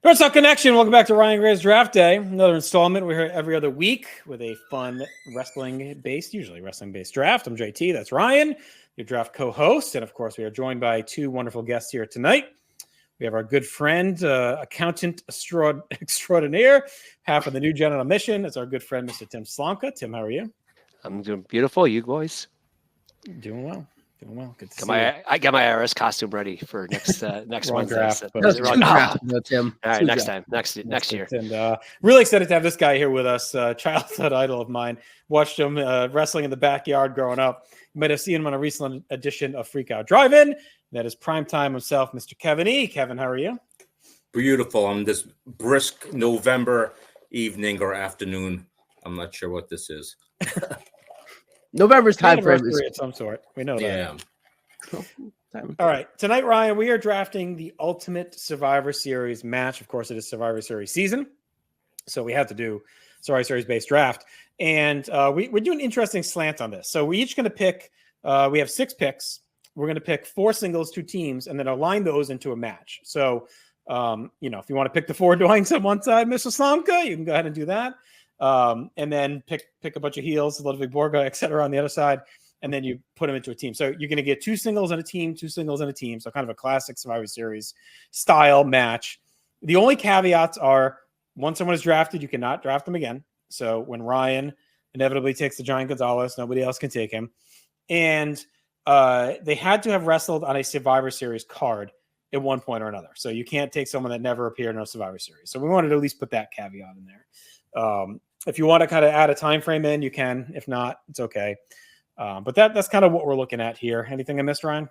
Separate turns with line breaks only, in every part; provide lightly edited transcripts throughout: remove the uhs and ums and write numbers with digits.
NoSo Connection. Welcome back to Ryan Gray's Draft Day. Another installment. We're here every other week with a fun usually wrestling-based draft. I'm JT. That's Ryan, your draft co-host. And, of course, we are joined by two wonderful guests here tonight. We have our good friend, accountant extraordinaire, half of the new gen on a mission. It's our good friend, Mr. Tim Slomka. Tim, how are you?
I'm doing beautiful. You boys?
Doing well. Good to see
you. I got my IRS costume ready for next Wednesday.
Draft,
Tim. All right, next time, next year.
And really excited to have this guy here with us. Childhood idol of mine. Watched him wrestling in the backyard growing up. You might have seen him on a recent edition of Freak Out Drive-In. That is primetime himself, Mr. Kevin E. Kevin, how are you?
Beautiful on this brisk November evening or afternoon. I'm not sure what this is.
November's time frame
is of some sort. We know that.
Yeah.
All right. Tonight, Ryan, we are drafting the Ultimate Survivor Series match. Of course, it is Survivor Series season. So we have to do Survivor Series based draft. And we're doing an interesting slant on this. So we're each going to pick, we have 6 picks. We're going to pick 4 singles, 2 teams, and then align those into a match. So, if you want to pick the 4 doings on one side, Mr. Slomka, you can go ahead and do that. And then pick a bunch of heels, Ludwig Borga, et cetera, on the other side, and then you put them into a team. So you're going to get 2 singles and a team, 2 singles and a team. So kind of a classic Survivor Series style match. The only caveats are once someone is drafted, you cannot draft them again. So when Ryan inevitably takes the Giant Gonzalez, nobody else can take him. And they had to have wrestled on a Survivor Series card at one point or another. So you can't take someone that never appeared in a Survivor Series. So we wanted to at least put that caveat in there. If you want to kind of add a time frame in, you can. If not, it's okay. But that's kind of what we're looking at here. Anything I missed, Ryan?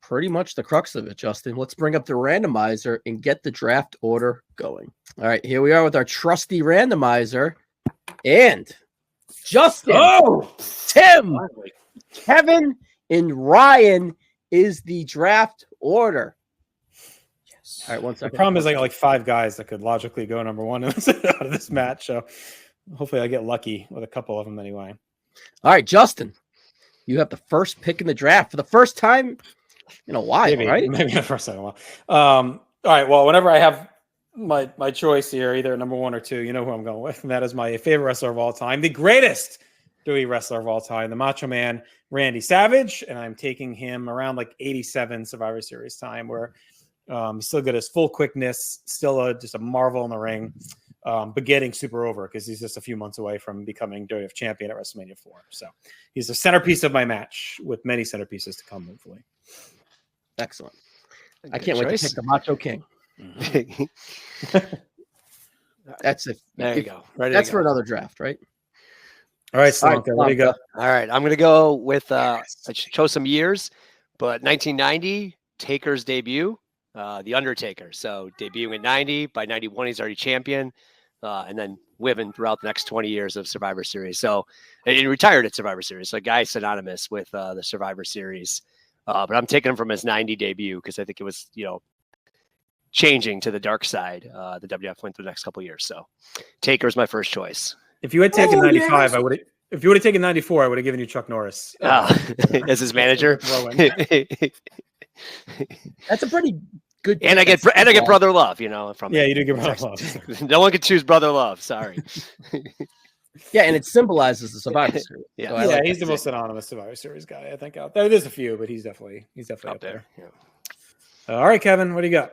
Pretty much the crux of it, Justin. Let's bring up the randomizer and get the draft order going. All right, here we are with our trusty randomizer. And Justin, Tim, Kevin, and Ryan is the draft order. Yes. All right, 1 second.
The problem is I got like 5 guys that could logically go number 1 out of this match. So hopefully I get lucky with a couple of them anyway.
All right, Justin, you have the first pick in the draft for the first time in a while, right?
Maybe the first time in a while. All right, well, whenever I have my choice here, either number 1 or 2, you know who I'm going with, and that is my favorite wrestler of all time, the greatest Dewey wrestler of all time, the Macho Man, Randy Savage, and I'm taking him around like 87 Survivor Series time, where he's still got his full quickness, still just a marvel in the ring, but getting super over because he's just a few months away from becoming WWF champion at WrestleMania 4. So he's the centerpiece of my match, with many centerpieces to come, hopefully.
Excellent. I can't wait to pick the Macho King. That's it.
There you go.
That's for another draft, right?
All right, Slomka, there you go.
All right, I'm going to go with, I chose some years, but 1990, Taker's debut, The Undertaker. So debuting at 90, by 91, he's already champion, and then living throughout the next 20 years of Survivor Series. So, and he retired at Survivor Series. So a guy synonymous with the Survivor Series. But I'm taking him from his 90 debut because I think it was, changing to the dark side. The WWF went through the next couple of years. So Taker's my first choice.
If you had taken 95, I would have. If you would have taken 94, I would have given you Chuck Norris
as his manager.
That's a pretty good.
And I get Brother Love, you
do get Brother Love.
No one could choose Brother Love. Sorry.
Yeah, and it symbolizes the Survivor Series.
Yeah, so he's the most synonymous Survivor Series guy I think out there. There's a few, but he's definitely up there. Yeah. All right, Kevin, what do you got?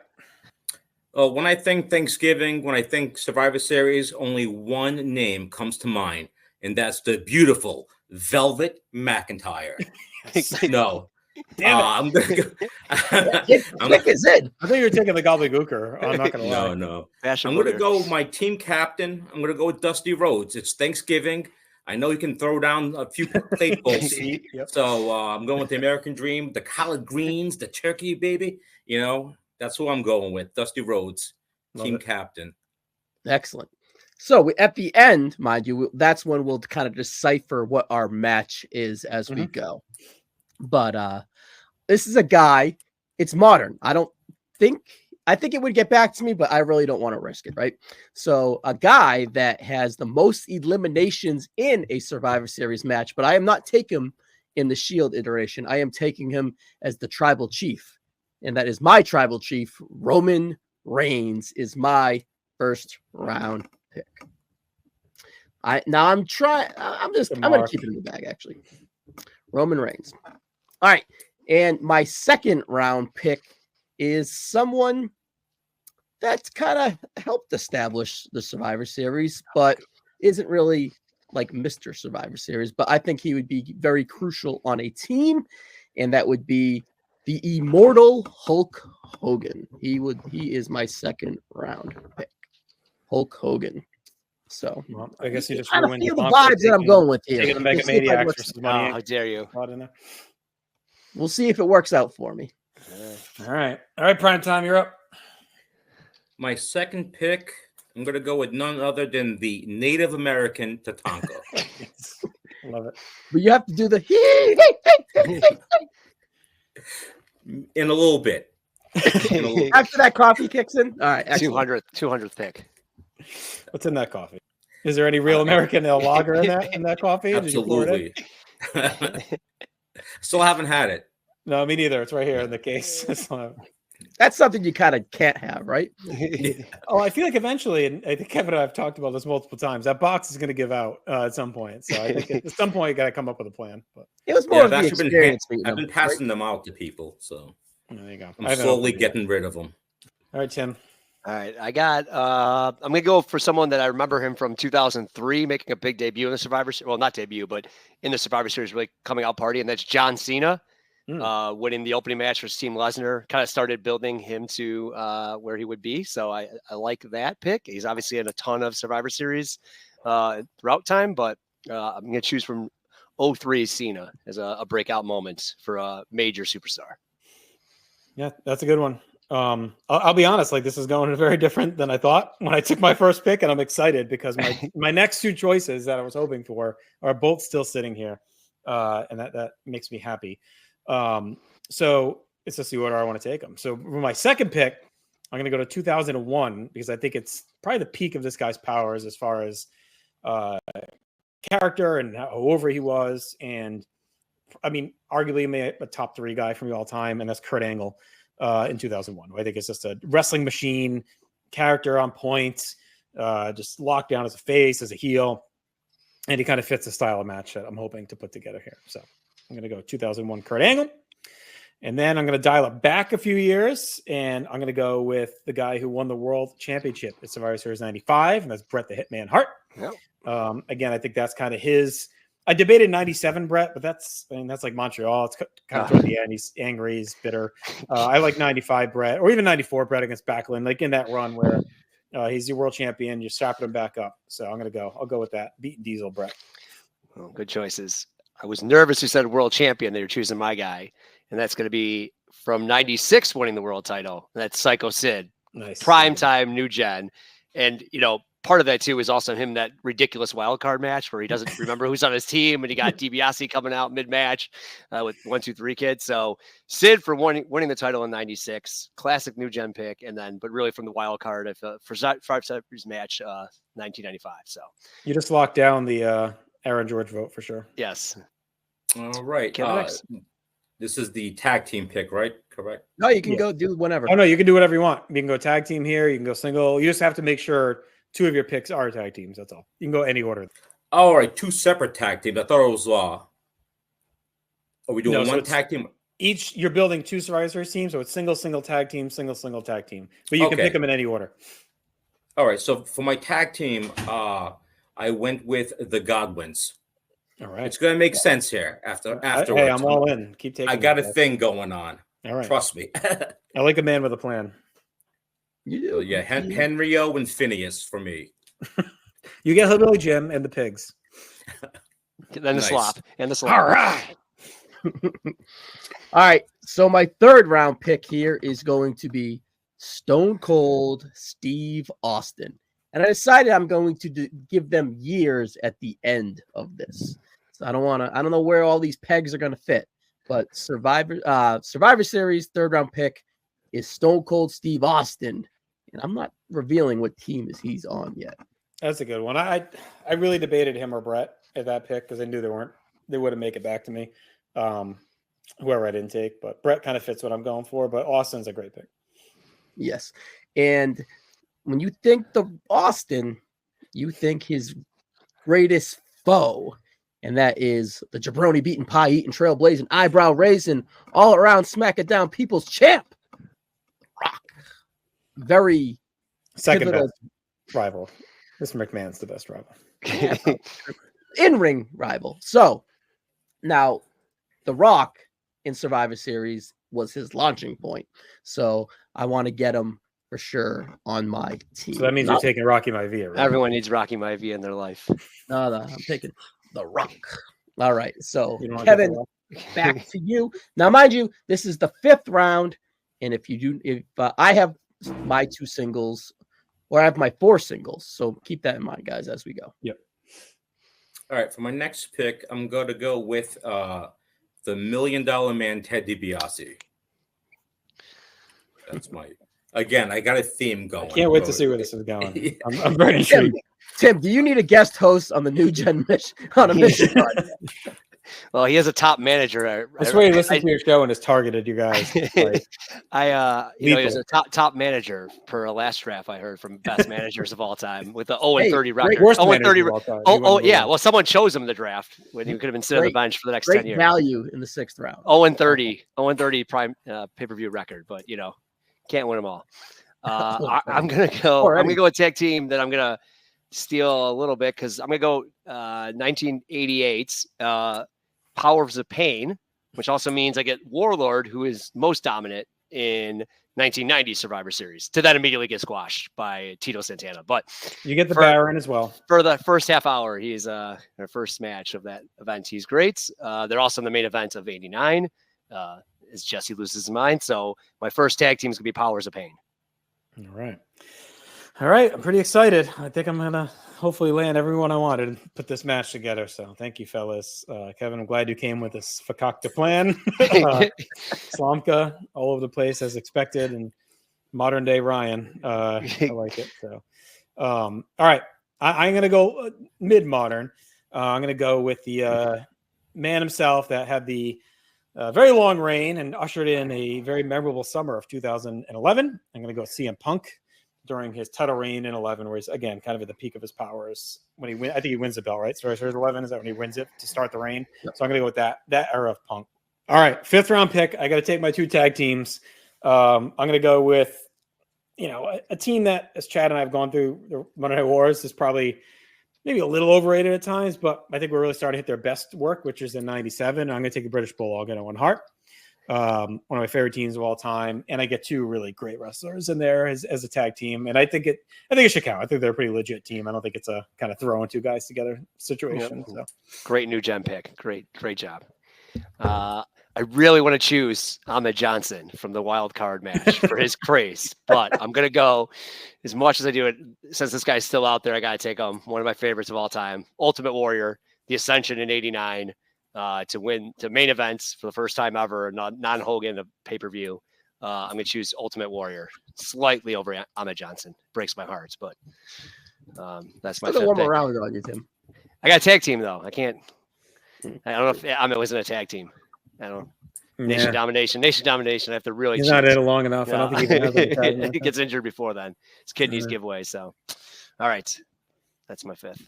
When I think Thanksgiving, when I think Survivor Series, only one name comes to mind, and that's the beautiful Velvet McIntyre. No.
Damn it.
I'm gonna go. Is it?
I think you were taking the gobbledygooker. I'm not gonna lie.
No. I'm gonna go with my team captain. I'm gonna go with Dusty Rhodes. It's Thanksgiving. I know you can throw down a few plate bowls.
Yep.
So I'm going with the American Dream, the collard greens, the turkey, baby. That's who I'm going with. Dusty Rhodes, team captain.
Excellent. So at the end, mind you, that's when we'll kind of decipher what our match is as we go. But this is a guy, it's modern. I think it would get back to me, but I really don't want to risk it, right? So a guy that has the most eliminations in a Survivor Series match, but I am not taking him in the Shield iteration. I am taking him as the tribal chief. And that is my tribal chief, Roman Reigns is my first round pick. I'm gonna keep it in the bag, actually. Roman Reigns. All right. And my second round pick is someone that's kind of helped establish the Survivor Series, but isn't really like Mr. Survivor Series. But I think he would be very crucial on a team, and that would be the immortal Hulk Hogan. He is my second round pick. Hulk Hogan. So
well, I guess you just
kind of
ruined
feel the vibes that I'm going with here.
Taking the Mega Maniacs versus Money.
How dare you?
We'll see if it works out for me.
All right, Prime Time, you're up.
My second pick, I'm going to go with none other than the Native American Tatanka.
Love it.
But you have to do the
In a little bit.
After that coffee kicks in. All right,
200th pick.
What's in that coffee? Is there any real American lager in that coffee?
Absolutely. Still haven't had it.
No, me neither. It's right here in the case.
That's something you kind of can't have, right?
Oh, I feel like eventually, and I think Kevin and I have talked about this multiple times, that box is going to give out at some point. So I think at some point you got to come up with a plan. But
it was more of the experience.
I've been passing them out to people, so
there you go.
I'm slowly getting rid of them.
All right, Tim.
All right, I got. I'm gonna go for someone that I remember him from 2003, making a big debut in the Survivor Series. Well, not debut, but in the Survivor Series, really coming out party, and that's John Cena, winning the opening match for Team Lesnar. Kind of started building him to where he would be. So I like that pick. He's obviously in a ton of Survivor Series throughout time, but I'm gonna choose from 03 Cena as a breakout moment for a major superstar.
Yeah, that's a good one. I'll be honest, like this is going very different than I thought when I took my first pick, and I'm excited because my next two choices that I was hoping for are both still sitting here, and that makes me happy. So it's just the order I want to take them. So for my second pick, I'm going to go to 2001 because I think it's probably the peak of this guy's powers as far as character and how over he was, and I mean arguably a top 3 guy for me all time, and that's Kurt Angle. In 2001, I think it's just a wrestling machine, character on point, just locked down as a face, as a heel, and he kind of fits the style of match that I'm hoping to put together here. So I'm going to go 2001 Kurt Angle, and then I'm going to dial it back a few years, and I'm going to go with the guy who won the World Championship at Survivor Series 95, and that's Bret the Hitman Hart. Yep. Again, I think that's kind of his. I debated 97 Bret, but that's like Montreal. It's kind of toward the end. He's angry, he's bitter. I like 95 Bret, or even 94 Bret against Backlund, like in that run where he's the world champion, you're strapping him back up. So I'll go with that. Beating Diesel Bret.
Oh, good choices. I was nervous you said world champion. They were choosing my guy, and that's going to be from 96 winning the world title. That's Psycho Sid.
Nice.
Prime time, new gen. And, part of that too is also him that ridiculous wild card match where he doesn't remember who's on his team, and he got DiBiase coming out mid match with 1, 2, 3 kids. So Sid for winning the title in 96, classic new gen pick, but really from the wild card for Survivor Series match 1995. So
you just locked down the Aaron George vote for sure.
Yes.
All right. This is the tag team pick, right? Correct.
No, you can go do whatever.
Oh no, you can do whatever you want. You can go tag team here. You can go single. You just have to make sure 2 of your picks are tag teams. That's all. You can go any order.
All right, 2 separate tag teams. I thought it was are we doing one tag team?
Each you're building 2 Survivor Series teams, so it's single tag team, single tag team. But you can pick them in any order.
All right. So for my tag team, I went with the Godwins.
All right.
It's gonna make sense here afterwards.
Hey, I'm all in. Keep taking.
I got a thing going on.
All right.
Trust me.
I like a man with a plan.
So, yeah, Henrio and Phineas for me.
You get Hillbilly Jim and the pigs.
Then the slop. And the slop.
All right.
All right. So my third round pick here is going to be Stone Cold Steve Austin. And I decided I'm going to give them years at the end of this. So I don't know where all these pegs are going to fit. But Survivor Series third round pick is Stone Cold Steve Austin. And I'm not revealing what team he's on yet.
That's a good one. I really debated him or Bret at that pick because I knew they wouldn't make it back to me. Whoever I didn't take, but Bret kind of fits what I'm going for. But Austin's a great pick.
Yes, And when you think the Austin, you think his greatest foe, and that is the jabroni beating, pie eating, trailblazing, eyebrow raising, all around smack it down people's champ, Rock. Very
Second
pivotal
best rival. Mr. McMahon's the best rival.
in-ring rival. So now The Rock in Survivor Series was his launching point. So I want to get him for sure on my team.
So that means you're taking Rocky Maivia, right?
Everyone needs Rocky Maivia in their life.
No, I'm taking The Rock. All right. So
You don't wanna
Kevin,
get
back to you. Now, mind you, this is the 5th round. And if I have my 2 singles, or I have my 4 singles. So keep that in mind, guys, as we go.
Yep.
All right, for my next pick, I'm going to go with the $1 Million Man, Ted DiBiase. That's my. Again, I got a theme going.
I can't wait to see where this is going.
Yeah.
I'm very intrigued.
Tim, do you need a guest host on the New Gen mission on a mission?
Well, he has a top manager.
That's why he listens to your show and has targeted you guys. Like,
He's a top manager per a last draft I heard from best managers of all time with the 0-30 record.
worst
0-30.
manager of all time.
Yeah. Well, someone chose him in the draft when he could have been sitting on the bench for the next 10 years.
Value in the 6th round.
0-30 prime pay-per-view record, but can't win them all. I'm gonna go a tag team that I'm gonna steal a little bit because I'm gonna go 1988's Powers of Pain, which also means I get Warlord, who is most dominant in 1990 Survivor Series. To that immediately get squashed by Tito Santana. But
you get the Baron as well.
For the first half hour, he's our first match of that event. He's great. They're also in the main event of 89. As Jesse loses his mind. So my first tag team is going to be Powers of Pain.
All right. I'm pretty excited. I think I'm going to hopefully land everyone I wanted and put this match together. So thank you, fellas. Kevin, I'm glad you came with this fakakta plan. Slomka all over the place as expected, and modern day Ryan. I like it. So, all right. I'm going to go mid-modern. I'm going to go with the man himself that had the very long reign and ushered in a very memorable summer of 2011. I'm going to go CM Punk during his title reign in 11, where he's, again, kind of at the peak of his powers. When I think he wins the belt, right? So there's 11. Is that when he wins it to start the reign? Yep. So I'm going to go with that era of Punk. All right, 5th round pick. I got to take my 2 tag teams. I'm going to go with, a team that, as Chad and I have gone through the Monday Night Wars, is probably maybe a little overrated at times, but I think we're really starting to hit their best work, which is in 97. I'm going to take the British Bulldog and Owen Hart. One of my favorite teams of all time. And I get 2 really great wrestlers in there as a tag team. And I think it should count. I think they're a pretty legit team. I don't think it's a kind of throwing 2 guys together situation. Yep. So
great new gen pick. Great job. I really want to choose Ahmed Johnson from the wild card match for his craze, but I'm going to go as much as I do it. Since this guy's still out there, I got to take him. One of my favorites of all time, Ultimate Warrior, the Ascension in 89, to win to main events for the first time ever, non-Hogan pay-per-view. I'm going to choose Ultimate Warrior slightly over Ahmed Johnson. Breaks my heart, but that's my 5th
one
pick.
more round on you, Tim.
I got a tag team though. I don't know if Ahmed was in a tag team. I don't. Nation domination. I have to really.
He's not in it long enough. Yeah. I don't think
he gets injured before then. His kidneys give way. So, all right, that's my 5th.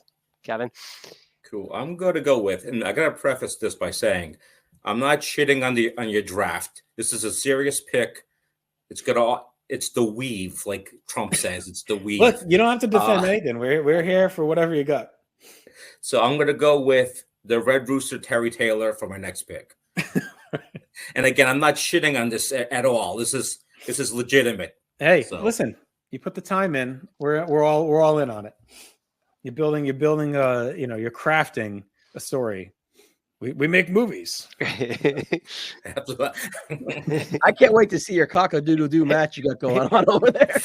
Kevin.
Cool. I'm going to go with, and I got to preface this by saying, I'm not shitting on your draft. This is a serious pick. It's the weave, like Trump says. It's the weave.
Look, you don't have to defend anything. We're here for whatever you got.
So I'm going to go with the Red Rooster Terry Taylor for my next pick. And again, I'm not shitting on this at all. This is legitimate.
Hey, listen, you put the time in. We're all in on it. You're building. You're crafting a story. We make movies.
Absolutely.
I can't wait to see your cock-a-doodle-doo match you got going on over there.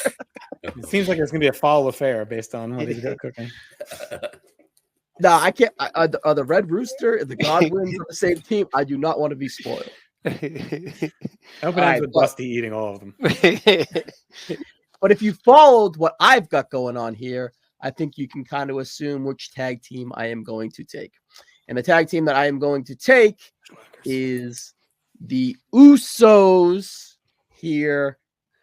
It seems like it's gonna be a foul affair based on what he's got cooking.
No, I can't. Are the Red Rooster and the Godwins on the same team? I do not want to be spoiled.
I hope it ends with Busty eating all of them.
But if you followed what I've got going on here, I think you can kind of assume which tag team I am going to take. And the tag team that I am going to take is the Usos here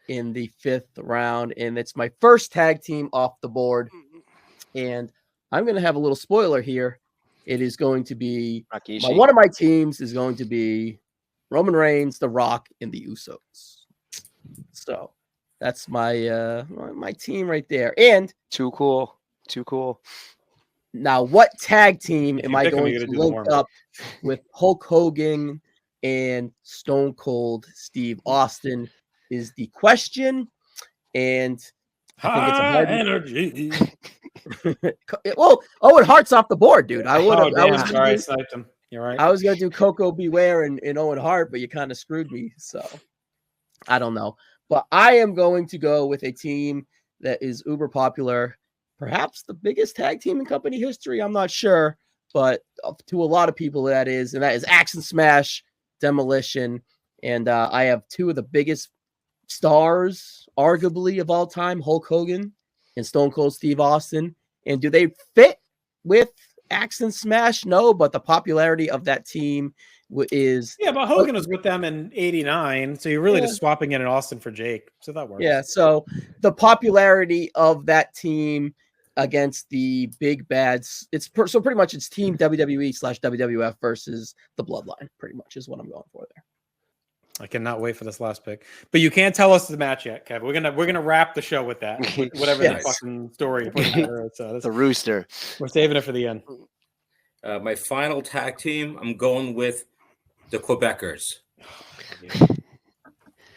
in the 5th round, and it's my first tag team off the board. And I'm going to have a little spoiler here. It is going to be one of my teams is going to be Roman Reigns, The Rock, and the Usos. So that's my my team right there. And
too cool.
Now, what tag team am I going to link up with Hulk Hogan and Stone Cold Steve Austin is the question. And I think it's a hard
energy.
Well, Owen Hart's off the board, dude. I would have.
I sniped him. You're right.
I was gonna do Coco Beware and Owen Hart, but you kind of screwed me. So I don't know. But I am going to go with a team that is uber popular, perhaps the biggest tag team in company history. I'm not sure, but to a lot of people that is, and that is Axe and Smash Demolition. And I have two of the biggest stars, arguably of all time, Hulk Hogan and Stone Cold Steve Austin. And do they fit with Axe and Smash? No, but the popularity of that team is...
Yeah, but Hogan was with them in 89, so you're really just swapping in an Austin for Jake. So that works.
Yeah, so the popularity of that team against the big bads, so pretty much it's team WWE/WWF versus the Bloodline, pretty much is what I'm going for there.
I cannot wait for this last pick. But you can't tell us the match yet, Kev. We're gonna wrap the show with that. Whatever that fucking story.
The rooster.
We're saving it for the end.
My final tag team, I'm going with the Quebecers.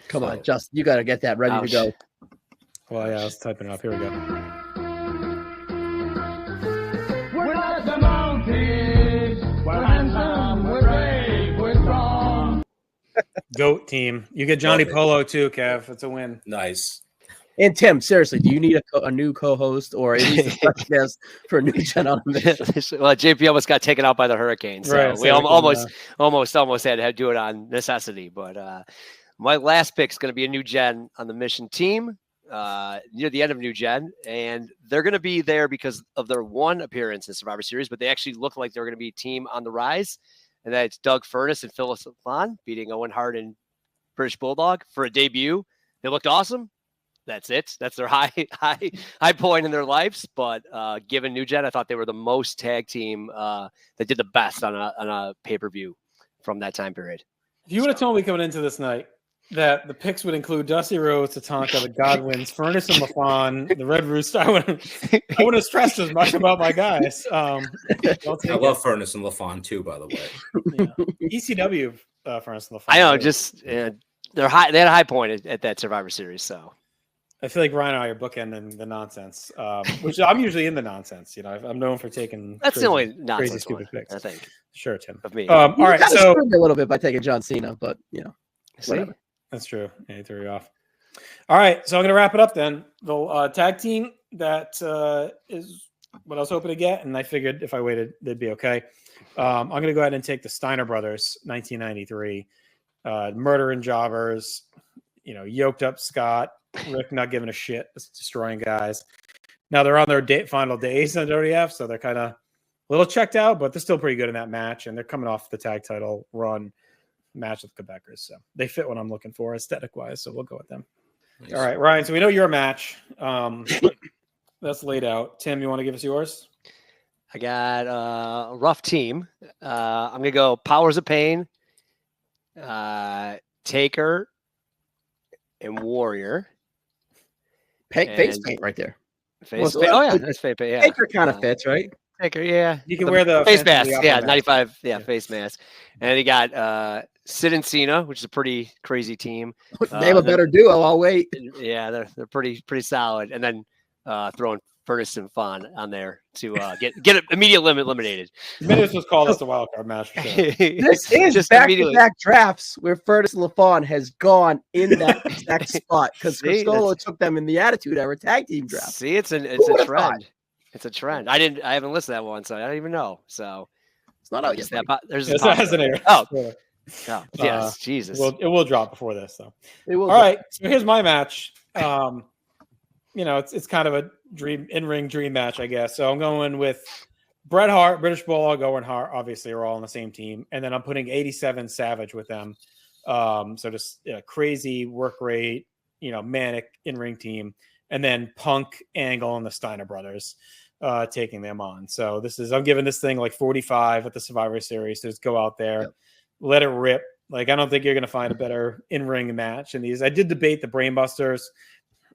Come on, Justin. You got to get that ready to go.
Well, yeah, I was typing it up. Here we go.
We're like the mountains. We're handsome. We're brave. We're strong.
GOAT team. You get Johnny Polo too, Kev. It's a win.
Nice.
And Tim, seriously, do you need a new co-host or at least a guest for a new gen on the mission?
Well, JP almost got taken out by the hurricane, so
right,
we almost had to do it on necessity. But my last pick is going to be a new gen on the mission team near the end of new gen, and they're going to be there because of their one appearance in Survivor Series, but they actually look like they're going to be a team on the rise, and that's Doug Furness and Phyllis Lafon beating Owen Hart and British Bulldog for a debut. They looked awesome. That's it. That's their high point in their lives. But given New Gen, I thought they were the most tag team that did the best on a pay-per-view from that time period.
If you would have told me coming into this night that the picks would include Dusty Rhodes, Tatanka, the Godwins, Furnace and Lafon, the Red Rooster, I wouldn't have stressed as much about my guys.
I love Furnace and Lafon too, by the way.
Yeah. ECW Furnace and Lafon.
I know, just they're high. They had a high point at that Survivor Series, so.
I feel like Ryan and I are bookending the nonsense, which I'm usually in the nonsense. You know, I'm known for taking
the only nonsense
crazy stupid picks.
I think.
Sure, Tim.
Of me.
All right, so
a little bit by taking John Cena, but you know, whatever.
That's true. Yeah, he threw you off. All right, so I'm going to wrap it up then. The tag team that is what I was hoping to get, and I figured if I waited, they'd be okay. I'm going to go ahead and take the Steiner Brothers, 1993, Murder and Jobbers. You know, yoked up Scott. Rick not giving a shit, just destroying guys. Now they're on their final days on WWF, so they're kind of a little checked out, but they're still pretty good in that match, and they're coming off the tag title run match with Quebecers, so they fit what I'm looking for aesthetic-wise, so we'll go with them. Nice. All right, Ryan, so we know your match. That's laid out. Tim, you want to give us yours?
I got a rough team. I'm going to go Powers of Pain, Taker, and Warrior.
Face paint right there.
Face paint. Oh yeah, that's face paint. Yeah,
Taker kind of fits, right?
Taker, yeah.
You can wear the
face mask. Yeah, 95. Yeah, face mask. And you got Sid and Cena, which is a pretty crazy team.
Name a better duo. I'll wait.
Yeah, they're pretty solid. And then throwing Furnace and Fon on there to get immediate eliminated.
This was called as the wild card match. For sure.
This is just back-to-back drafts where Furnace and LaFon has gone in that exact spot because Crisolo took them in the Attitude Era tag team draft.
See, it's a trend. It's a trend. I haven't listened to that one, so I don't even know. So
it's not out yet.
There's
hasn't aired.
Oh, yes, Jesus.
Well, it will drop before this, though. All right, so here's my match. You know, it's kind of a in-ring dream match, I guess. So I'm going with Bret Hart, British Bulldog, Owen Hart. Obviously, we're all on the same team, and then I'm putting 87 Savage with them. So just crazy work rate, manic in-ring team, and then Punk, Angle, and the Steiner brothers taking them on. So I'm giving this thing like 45 at the Survivor Series. So just go out there, let it rip. Like, I don't think you're going to find a better in-ring match in these. I did debate the Brainbusters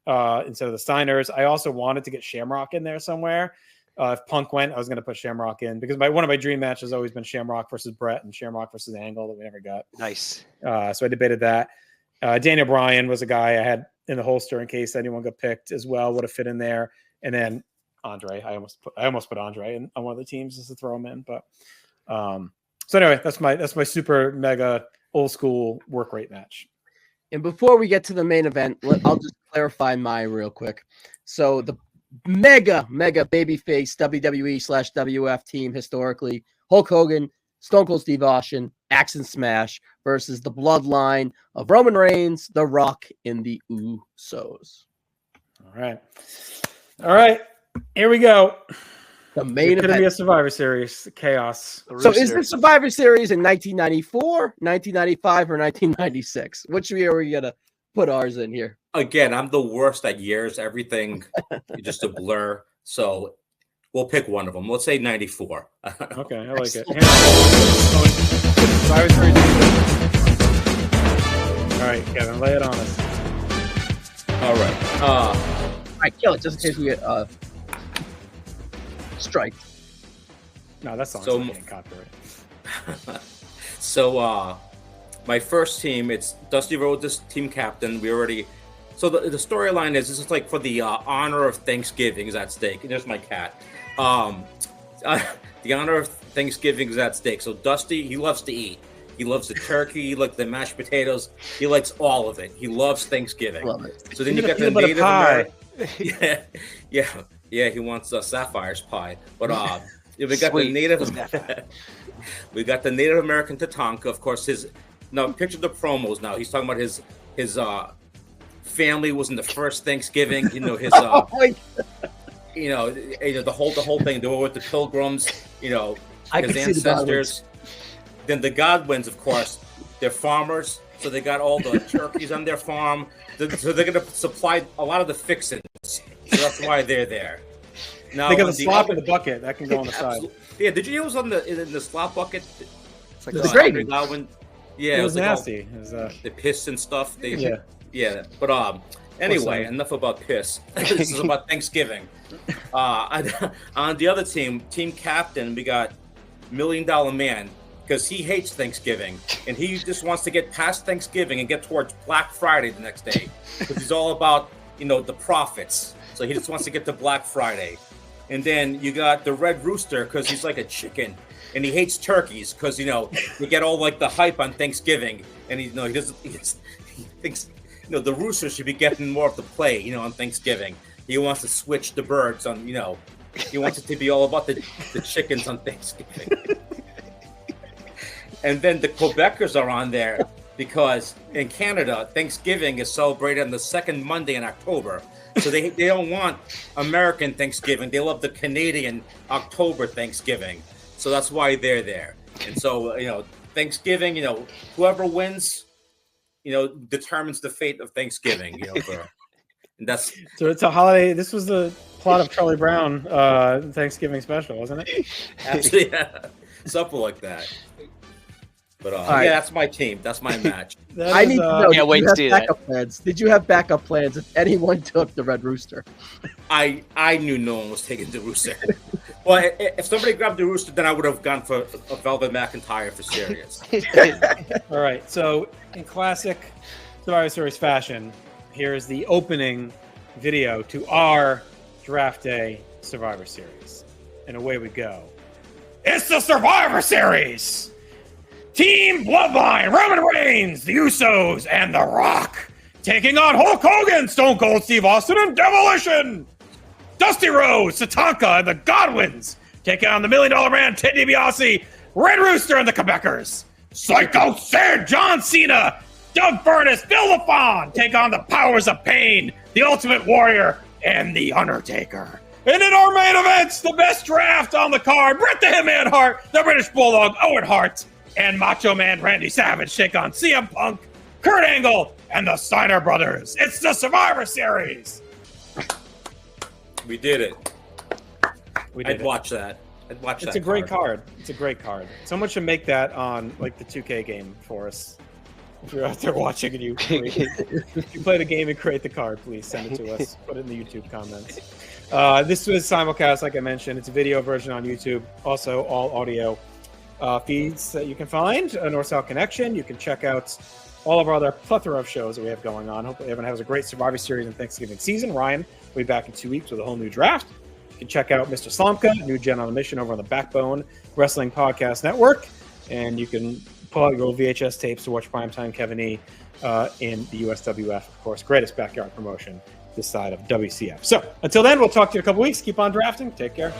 instead of the Steiners. I also wanted to get Shamrock in there somewhere. If Punk went, I was going to put Shamrock in because one of my dream matches has always been Shamrock versus Brett and Shamrock versus Angle that we never got.
Nice.
So I debated that. Daniel Bryan was a guy I had in the holster in case anyone got picked as well. Would have fit in there. And then Andre. I almost put Andre on one of the teams just to throw him in. But so anyway, that's my super mega old school work rate match.
And before we get to the main event, I'll just clarify mine real quick. So the mega babyface WWE/WF team historically, Hulk Hogan, Stone Cold Steve Austin, Axe and Smash versus the bloodline of Roman Reigns, The Rock, and the Usos.
All right. Here we go.
The main
event. It's going to be a Survivor Series chaos.
So is the Survivor Series in 1994, 1995, or 1996? Which year are we going to put ours in here?
Again, I'm the worst at years. Everything is just a blur. So we'll pick one of them. Let's say 94.
Okay, I like it. Survivor Series. All right, Kevin, lay it on us.
All right.
All right, kill it just in case we get strike.
No, that's not getting copyright.
So my first team, it's Dusty Rhodes, team captain. So the storyline is this is like for the honor of Thanksgiving is at stake. And there's my cat. The honor of Thanksgiving is at stake. So Dusty, he loves to eat. He loves the turkey, he likes the mashed potatoes. He likes all of it. He loves Thanksgiving.
Love it.
So then you got the Native American. Yeah. He wants Sapphire's pie. But we got the Native American Tatanka. Of course, picture the promos now. He's talking about his family was in the first Thanksgiving. His the whole thing. They were with the Pilgrims. His ancestors. Then the Godwins, of course, they're farmers, so they got all the turkeys on their farm. So they're going to supply a lot of the fixins. So that's why they're there. Now
they got the slop in the bucket that can go on the side.
Yeah, did you use in the slop bucket?
It's like the gravy.
Godwin. Yeah,
it was nasty.
The piss and stuff. Yeah. But anyway, enough about piss. This is about Thanksgiving. On the other team captain, we got $1 Million Man. Because he hates Thanksgiving, and he just wants to get past Thanksgiving and get towards Black Friday the next day. Because he's all about, the profits. So he just wants to get to Black Friday. And then you got the Red Rooster, because he's like a chicken, and he hates turkeys, because they get all like the hype on Thanksgiving, and he thinks the rooster should be getting more of the play, on Thanksgiving. He wants to switch the birds on, he wants it to be all about the chickens on Thanksgiving. And then the Quebecers are on there because in Canada, Thanksgiving is celebrated on the second Monday in October. So they don't want American Thanksgiving. They love the Canadian October Thanksgiving. So that's why they're there. And so, Thanksgiving, whoever wins, determines the fate of Thanksgiving, and that's
so it's a holiday. This was the plot of Charlie Brown Thanksgiving special, wasn't it?
Actually, yeah, something like that. But
right.
That's my team. That's my match.
I need to know.
Yeah, wait to see that.
Plans? Did you have backup plans if anyone took the Red Rooster?
I knew no one was taking the Rooster. Well, if somebody grabbed the Rooster, then I would have gone for a Velvet McIntyre for serious.
All right. So in classic Survivor Series fashion, here's the opening video to our Draft Day Survivor Series. And away we go. It's the Survivor Series! Team Bloodline, Roman Reigns, the Usos, and The Rock taking on Hulk Hogan, Stone Cold Steve Austin, and Demolition. Dusty Rhodes, Tatanka, and the Godwins taking on the $1 Million Man, Ted DiBiase, Red Rooster, and the Quebecers. Psycho Sid, John Cena, Doug Furnas, Bill LaFon take on the Powers of Pain, the Ultimate Warrior, and the Undertaker. And in our main events, the best draft on the card, Bret the Hitman Hart, the British Bulldog, Owen Hart, and Macho Man Randy Savage take on CM Punk, Kurt Angle, and the Steiner brothers. It's the Survivor Series.
We did it.
I'd
watch that. I'd watch that.
It's a great card. It's a great card. Someone should make that on like the 2K game for us. If you're out there watching and you play the game and create the card, please send it to us. Put it in the YouTube comments. This was simulcast, like I mentioned. It's a video version on YouTube. Also, all audio feeds that you can find. North-South Connection. You can check out all of our other plethora of shows that we have going on. Hopefully everyone has a great Survivor Series and Thanksgiving season. Ryan will be back in 2 weeks with a whole new draft. You can check out Mr. Slomka, New Gen on a Mission over on the Backbone Wrestling Podcast Network. And you can pull out your old VHS tapes to watch Primetime Kevin E in the USWF, of course. Greatest backyard promotion this side of WCF. So until then, we'll talk to you in a couple weeks. Keep on drafting. Take care.